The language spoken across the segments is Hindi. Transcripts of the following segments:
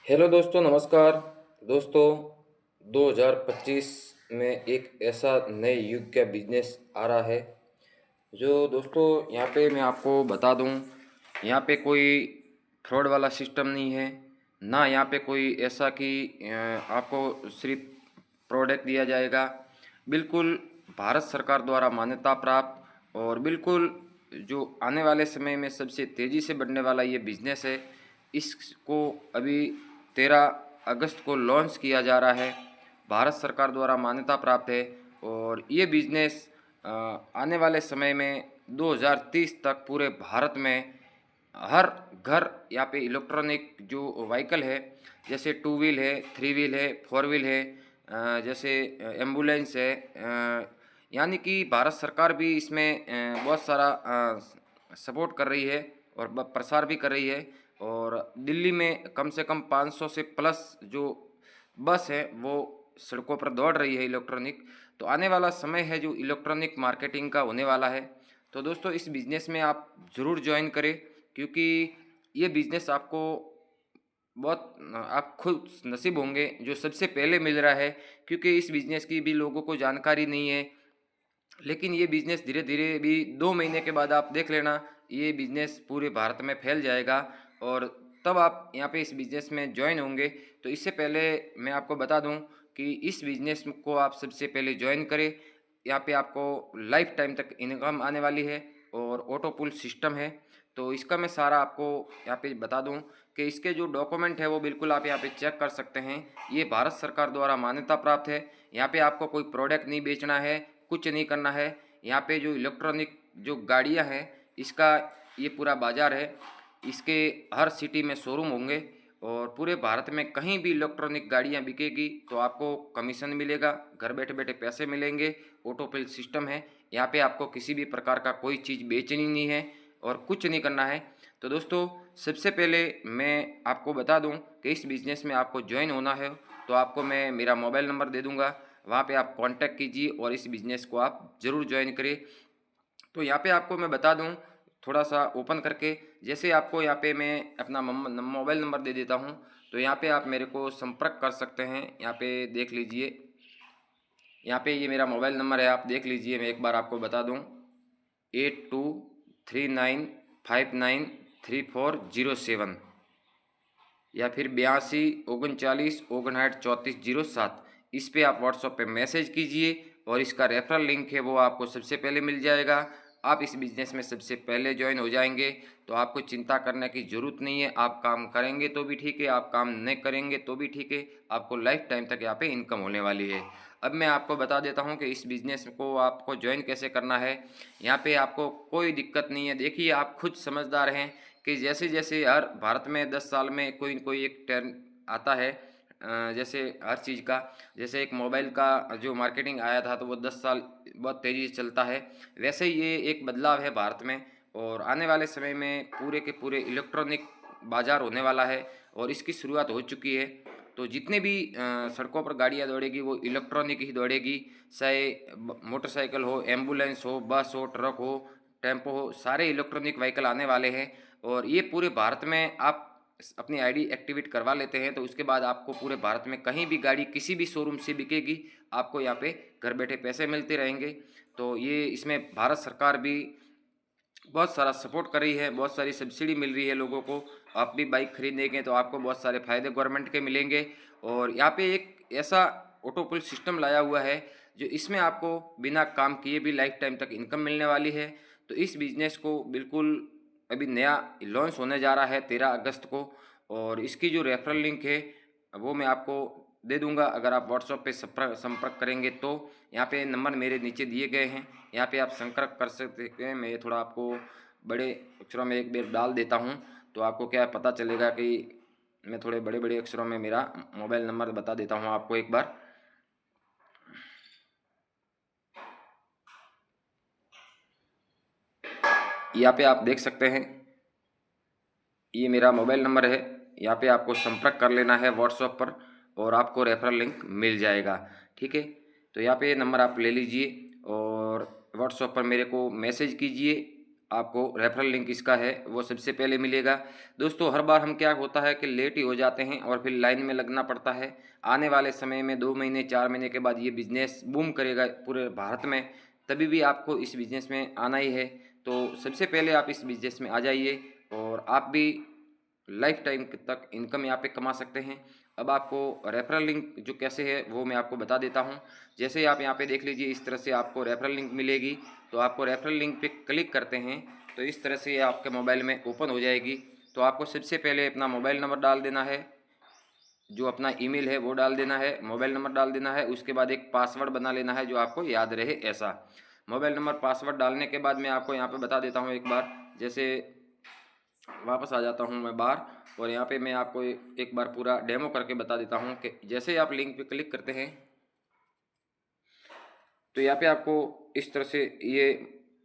हेलो दोस्तों, नमस्कार। दोस्तों, 2025 में एक ऐसा नए युग का बिजनेस आ रहा है जो दोस्तों यहाँ पे मैं आपको बता दूँ। यहाँ पे कोई फ्रॉड वाला सिस्टम नहीं है, ना यहाँ पे कोई ऐसा कि आपको सिर्फ प्रोडक्ट दिया जाएगा। बिल्कुल भारत सरकार द्वारा मान्यता प्राप्त और बिल्कुल जो आने वाले समय में सबसे तेज़ी से बढ़ने वाला ये बिज़नेस है। इसको अभी 13 अगस्त को लॉन्च किया जा रहा है, भारत सरकार द्वारा मान्यता प्राप्त है। और ये बिज़नेस आने वाले समय में 2030 तक पूरे भारत में हर घर यहाँ पे इलेक्ट्रॉनिक जो व्हीकल है, जैसे टू व्हील है, थ्री व्हील है, फोर व्हील है, जैसे एम्बुलेंस है, यानी कि भारत सरकार भी इसमें बहुत सारा सपोर्ट कर रही है और प्रसार भी कर रही है। और दिल्ली में कम से कम 500 से प्लस जो बस है वो सड़कों पर दौड़ रही है इलेक्ट्रॉनिक। तो आने वाला समय है जो इलेक्ट्रॉनिक मार्केटिंग का होने वाला है। तो दोस्तों, इस बिज़नेस में आप ज़रूर ज्वाइन करें, क्योंकि ये बिज़नेस आपको बहुत आप खुद नसीब होंगे जो सबसे पहले मिल रहा है, क्योंकि इस बिज़नेस की भी लोगों को जानकारी नहीं है। लेकिन ये बिज़नेस धीरे धीरे भी 2 महीने के बाद आप देख लेना, ये बिज़नेस पूरे भारत में फैल जाएगा और तब आप यहाँ पे इस बिज़नेस में ज्वाइन होंगे। तो इससे पहले मैं आपको बता दूँ कि इस बिज़नेस को आप सबसे पहले ज्वाइन करें। यहाँ पे आपको लाइफ टाइम तक इनकम आने वाली है और ऑटो पुल सिस्टम है। तो इसका मैं सारा आपको यहाँ पे बता दूँ कि इसके जो डॉक्यूमेंट है वो बिल्कुल आप यहाँ पे चेक कर सकते हैं। ये भारत सरकार द्वारा मान्यता प्राप्त है। यहाँ पे आपको कोई प्रोडक्ट नहीं बेचना है, कुछ नहीं करना है। यहाँ पे जो इलेक्ट्रॉनिक जो गाड़ियाँ हैं, इसका ये पूरा बाज़ार है। इसके हर सिटी में शोरूम होंगे और पूरे भारत में कहीं भी इलेक्ट्रॉनिक गाड़ियाँ बिकेगी तो आपको कमीशन मिलेगा, घर बैठे बैठे पैसे मिलेंगे। ऑटो पे सिस्टम है, यहाँ पे आपको किसी भी प्रकार का कोई चीज़ बेचनी नहीं है और कुछ नहीं करना है। तो दोस्तों, सबसे पहले मैं आपको बता दूं कि इस बिज़नेस में आपको ज्वाइन होना है तो आपको मैं मेरा मोबाइल नंबर दे दूंगा, वहाँ पे आप कांटेक्ट कीजिए और इस बिज़नेस को आप ज़रूर ज्वाइन करें। तो यहाँ पे आपको मैं बता दूं थोड़ा सा ओपन करके, जैसे आपको यहाँ पे मैं अपना मोबाइल नंबर दे देता हूँ। तो यहाँ पे आप मेरे को संपर्क कर सकते हैं। यहाँ पे देख लीजिए, यहाँ पे ये मेरा मोबाइल नंबर है, आप देख लीजिए। मैं एक बार आपको बता दूँ, 8239593407 या फिर 82 39 59 34 07। इस पे आप व्हाट्सएप पे मैसेज कीजिए और इसका रेफरल लिंक है वो आपको सबसे पहले मिल जाएगा। आप इस बिज़नेस में सबसे पहले ज्वाइन हो जाएंगे तो आपको चिंता करने की ज़रूरत नहीं है। आप काम करेंगे तो भी ठीक है, आप काम नहीं करेंगे तो भी ठीक है, आपको लाइफ टाइम तक यहाँ पे इनकम होने वाली है। अब मैं आपको बता देता हूँ कि इस बिज़नेस को आपको ज्वाइन कैसे करना है। यहाँ पे आपको कोई दिक्कत नहीं है। देखिए, आप खुद समझदार हैं कि जैसे जैसे हर भारत में 10 साल में कोई न कोई एक ट्रेंड आता है, जैसे हर चीज़ का, जैसे एक मोबाइल का जो मार्केटिंग आया था तो वो 10 साल बहुत तेज़ी से चलता है, वैसे ही ये एक बदलाव है भारत में। और आने वाले समय में पूरे के पूरे इलेक्ट्रॉनिक बाज़ार होने वाला है और इसकी शुरुआत हो चुकी है। तो जितने भी सड़कों पर गाड़ियाँ दौड़ेगी वो इलेक्ट्रॉनिक ही दौड़ेगी, चाहे मोटरसाइकिल हो, एम्बुलेंस हो, बस हो, ट्रक हो, टेम्पो हो, सारे इलेक्ट्रॉनिक व्हीकल आने वाले हैं। और ये पूरे भारत में आप अपनी आईडी एक्टिवेट करवा लेते हैं तो उसके बाद आपको पूरे भारत में कहीं भी गाड़ी किसी भी शोरूम से बिकेगी, आपको यहाँ पे घर बैठे पैसे मिलते रहेंगे। तो ये इसमें भारत सरकार भी बहुत सारा सपोर्ट कर रही है, बहुत सारी सब्सिडी मिल रही है लोगों को। आप भी बाइक खरीदेंगे तो आपको बहुत सारे फ़ायदे गवर्नमेंट के मिलेंगे। और यहाँ पे एक ऐसा ऑटो पुल सिस्टम लाया हुआ है जो इसमें आपको बिना काम किए भी लाइफ टाइम तक इनकम मिलने वाली है। तो इस बिज़नेस को बिल्कुल अभी नया लॉन्च होने जा रहा है 13 अगस्त को। और इसकी जो रेफरल लिंक है वो मैं आपको दे दूंगा, अगर आप व्हाट्सएप पे संपर्क करेंगे तो। यहाँ पे नंबर मेरे नीचे दिए गए हैं, यहाँ पे आप संपर्क कर सकते हैं। मैं थोड़ा आपको बड़े अक्षरों में एक बार डाल देता हूँ तो आपको क्या पता चलेगा कि मैं थोड़े बड़े बड़े अक्षरों में मेरा मोबाइल नंबर बता देता हूँ आपको एक बार। यहाँ पे आप देख सकते हैं, ये मेरा मोबाइल नंबर है। यहाँ पे आपको संपर्क कर लेना है व्हाट्सएप पर और आपको रेफरल लिंक मिल जाएगा, ठीक है। तो यहाँ पे नंबर आप ले लीजिए और व्हाट्सएप पर मेरे को मैसेज कीजिए आपको रेफरल लिंक इसका है वो सबसे पहले मिलेगा। दोस्तों हर बार हम क्या होता है कि लेट ही हो जाते हैं और फिर लाइन में लगना पड़ता है। आने वाले समय में 2 महीने 4 महीने के बाद ये बिज़नेस बूम करेगा पूरे भारत में, तभी भी आपको इस बिज़नेस में आना ही है। तो सबसे पहले आप इस बिज़नेस में आ जाइए और आप भी लाइफ टाइम तक इनकम यहाँ पे कमा सकते हैं। अब आपको रेफरल लिंक जो कैसे है वो मैं आपको बता देता हूँ। जैसे आप यहाँ पे देख लीजिए, इस तरह से आपको रेफरल लिंक मिलेगी। तो आपको रेफरल लिंक पे क्लिक करते हैं तो इस तरह से ये आपके मोबाइल में ओपन हो जाएगी। तो आपको सबसे पहले अपना मोबाइल नंबर डाल देना है, जो अपना ईमेल है वो डाल देना है, मोबाइल नंबर डाल देना है। उसके बाद एक पासवर्ड बना लेना है जो आपको याद रहे ऐसा। मोबाइल नंबर पासवर्ड डालने के बाद मैं आपको यहाँ पे बता देता हूँ एक बार। जैसे वापस आ जाता हूँ मैं बाहर और यहाँ पे मैं आपको एक बार पूरा डेमो करके बता देता हूँ कि जैसे आप लिंक पे क्लिक करते हैं तो यहाँ पे आपको इस तरह से ये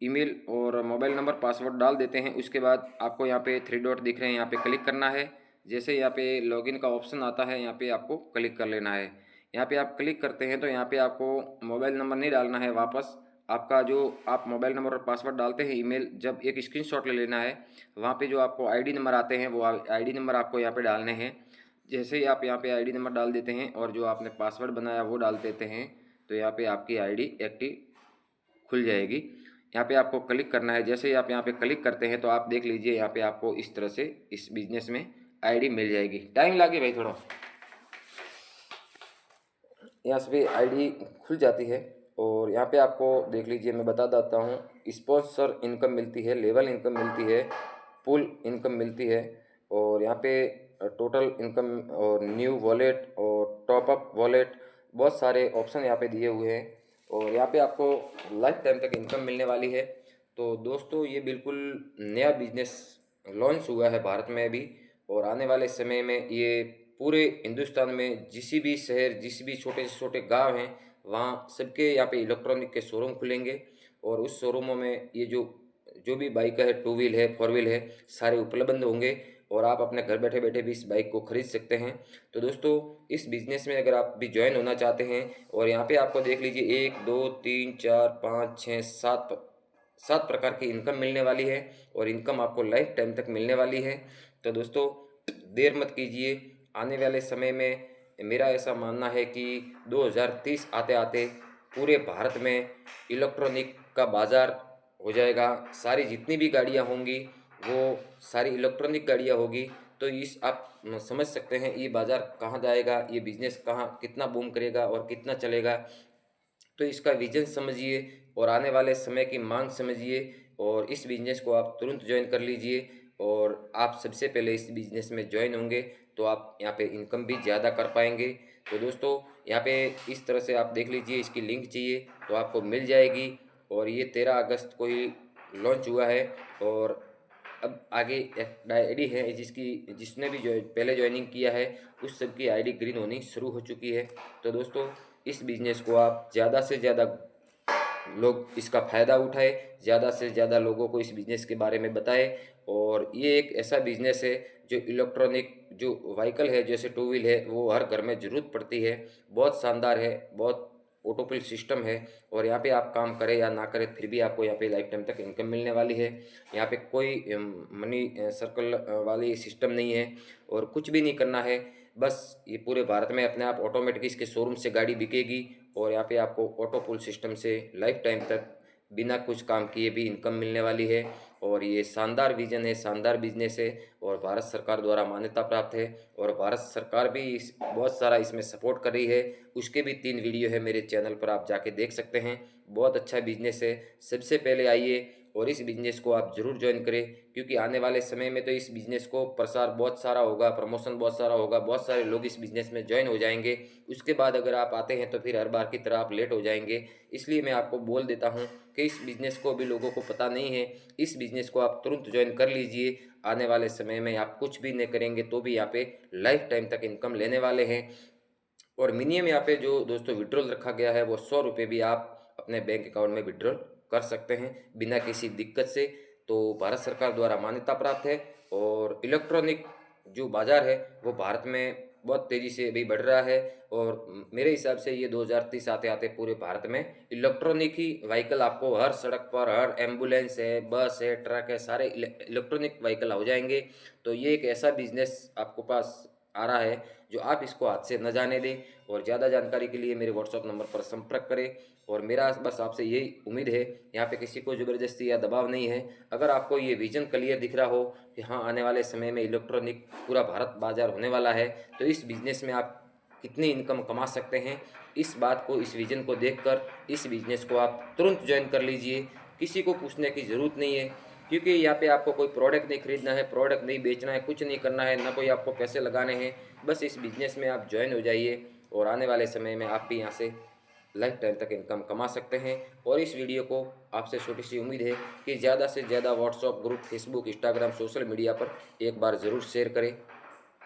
ईमेल और मोबाइल नंबर पासवर्ड डाल देते हैं। उसके बाद आपको यहाँ पे 3 डॉट दिख रहे हैं, यहाँ पे क्लिक करना है। जैसे यहाँ पे लॉगिन का ऑप्शन आता है, यहाँ पे आपको क्लिक कर लेना है। यहाँ पे आप क्लिक करते हैं तो यहाँ पे आपको मोबाइल नंबर नहीं डालना है, वापस आपका जो आप मोबाइल नंबर और पासवर्ड डालते हैं ईमेल, जब एक स्क्रीनशॉट ले लेना है। वहाँ पे जो आपको आईडी नंबर आते हैं वो आईडी नंबर आपको यहाँ पे डालने हैं। जैसे ही आप यहाँ पे आईडी नंबर डाल देते हैं और जो आपने पासवर्ड बनाया वो डाल देते हैं तो यहाँ पे आपकी आईडी एक्टिव खुल जाएगी। यहाँ पे आपको क्लिक करना है। जैसे ही आप यहाँ पे क्लिक करते हैं तो आप देख लीजिए यहाँ पे आपको इस तरह से इस बिजनेस में आईडी मिल जाएगी। टाइम लगे भाई थोड़ा, यहाँ से आईडी खुल जाती है। और यहाँ पे आपको देख लीजिए मैं बता देता हूँ, स्पॉन्सर इनकम मिलती है, लेवल इनकम मिलती है, पुल इनकम मिलती है। और यहाँ पे टोटल इनकम और न्यू वॉलेट और टॉपअप वॉलेट, बहुत सारे ऑप्शन यहाँ पे दिए हुए हैं। और यहाँ पे आपको लाइफ टाइम तक इनकम मिलने वाली है। तो दोस्तों ये बिल्कुल नया बिजनेस लॉन्च हुआ है भारत में अभी, और आने वाले समय में ये पूरे हिंदुस्तान में जिस भी शहर, जिस भी छोटे से छोटे गांव हैं, वहाँ सबके यहाँ पे इलेक्ट्रॉनिक के शोरूम खुलेंगे। और उस शोरूमों में ये जो भी बाइक है, 2 व्हील है, 4 व्हील है, सारे उपलब्ध होंगे और आप अपने घर बैठे बैठे भी इस बाइक को खरीद सकते हैं। तो दोस्तों इस बिज़नेस में अगर आप भी ज्वाइन होना चाहते हैं, और यहाँ पे आपको देख लीजिए 1 2 3 4 5 6 7 प्रकार की इनकम मिलने वाली है और इनकम आपको लाइफ टाइम तक मिलने वाली है। तो दोस्तों देर मत कीजिए। आने वाले समय में मेरा ऐसा मानना है कि 2030 आते आते पूरे भारत में इलेक्ट्रॉनिक का बाज़ार हो जाएगा। सारी जितनी भी गाड़ियाँ होंगी वो सारी इलेक्ट्रॉनिक गाड़ियाँ होगी। तो इस आप समझ सकते हैं ये बाज़ार कहाँ जाएगा, ये बिज़नेस कहाँ कितना बूम करेगा और कितना चलेगा। तो इसका विजन समझिए और आने वाले समय की मांग समझिए और इस बिज़नेस को आप तुरंत ज्वाइन कर लीजिए। और आप सबसे पहले इस बिज़नेस में ज्वाइन होंगे तो आप यहाँ पे इनकम भी ज़्यादा कर पाएंगे। तो दोस्तों यहाँ पे इस तरह से आप देख लीजिए, इसकी लिंक चाहिए तो आपको मिल जाएगी। और ये 13 अगस्त को ही लॉन्च हुआ है। और अब आगे एक आईडी है जिसने भी जो पहले ज्वाइनिंग किया है उस सब की आईडी ग्रीन होनी शुरू हो चुकी है। तो दोस्तों इस बिज़नेस को आप ज़्यादा से ज़्यादा लोग इसका फ़ायदा उठाए, ज़्यादा से ज़्यादा लोगों को इस बिज़नेस के बारे में बताए। और ये एक ऐसा बिज़नेस है जो इलेक्ट्रॉनिक जो व्हीकल है, जैसे 2 व्हील है, वो हर घर में ज़रूरत पड़ती है। बहुत शानदार है, बहुत ऑटोपिल सिस्टम है। और यहाँ पे आप काम करें या ना करें फिर भी आपको यहाँ पे लाइफ टाइम तक इनकम मिलने वाली है। यहाँ पे कोई मनी सर्कल वाली सिस्टम नहीं है और कुछ भी नहीं करना है। बस ये पूरे भारत में अपने आप ऑटोमेटिक इसके शोरूम से गाड़ी बिकेगी और यहाँ पे आपको ऑटो पुल सिस्टम से लाइफ टाइम तक बिना कुछ काम किए भी इनकम मिलने वाली है। और ये शानदार विजन है, शानदार बिजनेस है और भारत सरकार द्वारा मान्यता प्राप्त है। और भारत सरकार भी बहुत सारा इसमें सपोर्ट कर रही है। उसके भी 3 वीडियो है मेरे चैनल पर, आप जाके देख सकते हैं। बहुत अच्छा बिजनेस है। सबसे पहले आइए और इस बिज़नेस को आप ज़रूर ज्वाइन करें, क्योंकि आने वाले समय में तो इस बिज़नेस को प्रसार बहुत सारा होगा, प्रमोशन बहुत सारा होगा, बहुत सारे लोग इस बिज़नेस में ज्वाइन हो जाएंगे। उसके बाद अगर आप आते हैं तो फिर हर बार की तरह आप लेट हो जाएंगे। इसलिए मैं आपको बोल देता हूं कि इस बिज़नेस को अभी लोगों को पता नहीं है। इस बिज़नेस को आप तुरंत ज्वाइन कर लीजिए। आने वाले समय में आप कुछ भी नहीं करेंगे तो भी यहाँ पे लाइफ टाइम तक इनकम लेने वाले हैं। और मिनिमम यहाँ पे जो दोस्तों विड्रॉल रखा गया है वो 100 रुपये भी आप अपने बैंक अकाउंट में विड्रॉल कर सकते हैं बिना किसी दिक्कत से। तो भारत सरकार द्वारा मान्यता प्राप्त है और इलेक्ट्रॉनिक जो बाज़ार है वो भारत में बहुत तेज़ी से अभी बढ़ रहा है और मेरे हिसाब से ये 2030 आते आते पूरे भारत में इलेक्ट्रॉनिक ही व्हीकल आपको हर सड़क पर, हर एम्बुलेंस है, बस है, ट्रक है, सारे इलेक्ट्रॉनिक व्हीकल हो जाएंगे। तो ये एक ऐसा बिजनेस आपको पास आ रहा है जो आप इसको हाथ से न जाने दें। और ज़्यादा जानकारी के लिए मेरे व्हाट्सअप नंबर पर संपर्क करें। और मेरा बस आपसे यही उम्मीद है, यहाँ पे किसी को ज़बरदस्ती या दबाव नहीं है। अगर आपको ये विज़न क्लियर दिख रहा हो कि हाँ, आने वाले समय में इलेक्ट्रॉनिक पूरा भारत बाजार होने वाला है, तो इस बिज़नेस में आप कितनी इनकम कमा सकते हैं, इस बात को, इस विज़न को देखकर इस बिज़नेस को आप तुरंत ज्वाइन कर लीजिए। किसी को पूछने की ज़रूरत नहीं है, क्योंकि यहाँ पे आपको कोई प्रोडक्ट नहीं खरीदना है, प्रोडक्ट नहीं बेचना है, कुछ नहीं करना है, ना कोई आपको पैसे लगाने हैं। बस इस बिज़नेस में आप ज्वाइन हो जाइए और आने वाले समय में आप भी यहाँ से लाइफ टाइम तक इनकम कमा सकते हैं। और इस वीडियो को आपसे छोटी सी उम्मीद है कि ज़्यादा से ज़्यादा WhatsApp group, Facebook, Instagram, social media पर एक बार ज़रूर शेयर करें।